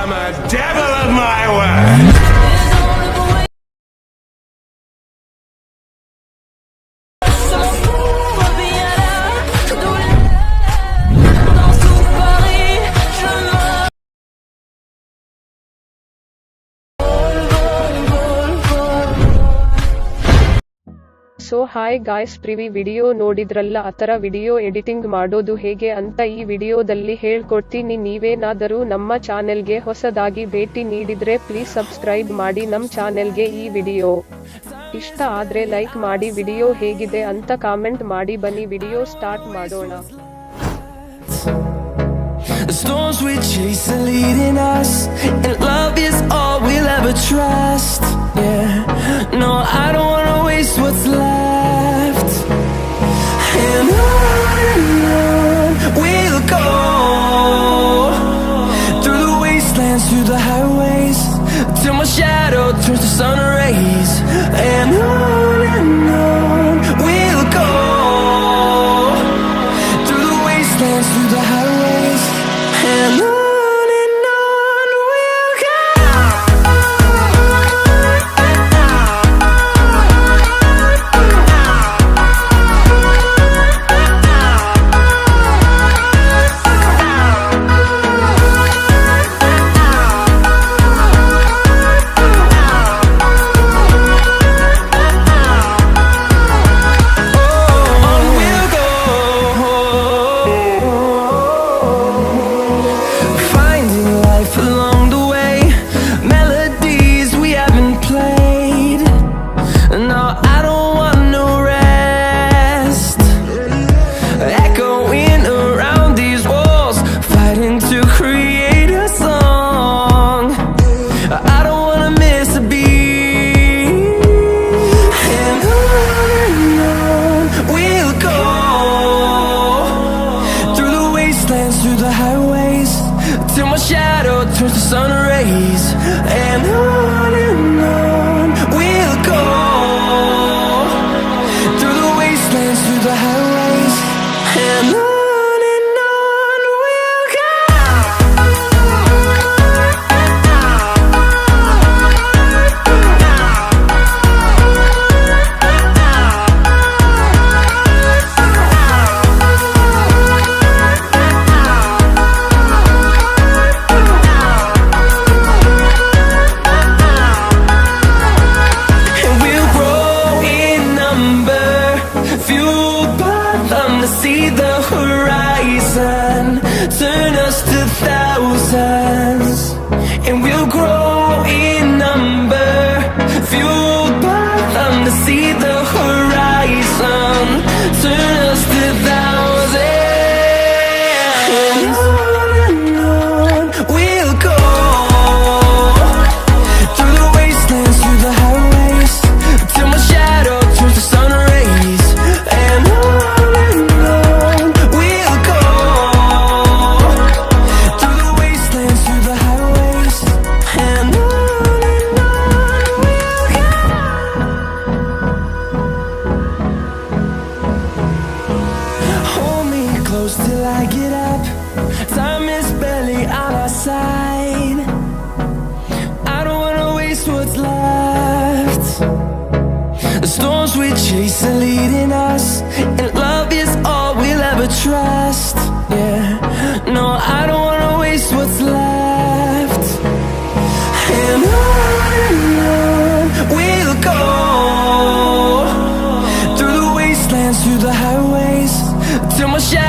I'm a devil of my word. So hi guys, previous video ನೋಡಿದ್ರಲ್ಲ, ಆತರ video editing ಮಾಡೋದು ಹೇಗೆ ಅಂತ ಈ ವಿಡಿಯೋದಲ್ಲಿ ಹೇಳ್ಕೊಡ್ತೀನಿ. ನೀವೇನಾದರೂ ನಮ್ಮ ಚಾನೆಲ್ಗೆ ಹೊಸದಾಗಿ ಭೇಟಿ ನೀಡಿದ್ರೆ ಪ್ಲೀಸ್ ಸಬ್ಸ್ಕ್ರೈಬ್ ಮಾಡಿ ನಮ್ ಚಾನೆಲ್ಗೆ. ಈ ವಿಡಿಯೋ ಇಷ್ಟ ಆದ್ರೆ ಲೈಕ್ ಮಾಡಿ, ವಿಡಿಯೋ ಹೇಗಿದೆ ಅಂತ ಕಾಮೆಂಟ್ ಮಾಡಿ. ಬನ್ನಿ ವಿಡಿಯೋ ಸ್ಟಾರ್ಟ್ ಮಾಡೋಣ. The storms we chase are leading us, and love is all we'll ever trust. Yeah, no, I don't wanna waste what's left. And on we'll go, through the wastelands, through the highways, till my shadow turns to sun rays. And on we'll go, through the wastelands, through the highways. And on we'll go. Through the highways, till my shadow turns to sun rays. And on we'll go, through the wastelands, through the highways. And on we'll go. See the horizon, turn us to thousands, and we'll grow in number, fueled by them to see the horizon, turn us to thousands. And on we'll go, through the wastelands, through the highways, till my shadow turns to sun rays. And till I get up, time is barely on our side. I don't wanna waste what's left. The storms we chase are leading us, and love is all we'll ever trust. Yeah, no, I don't wanna waste what's left. And on we'll go, through the wastelands, through the highways, till my shadow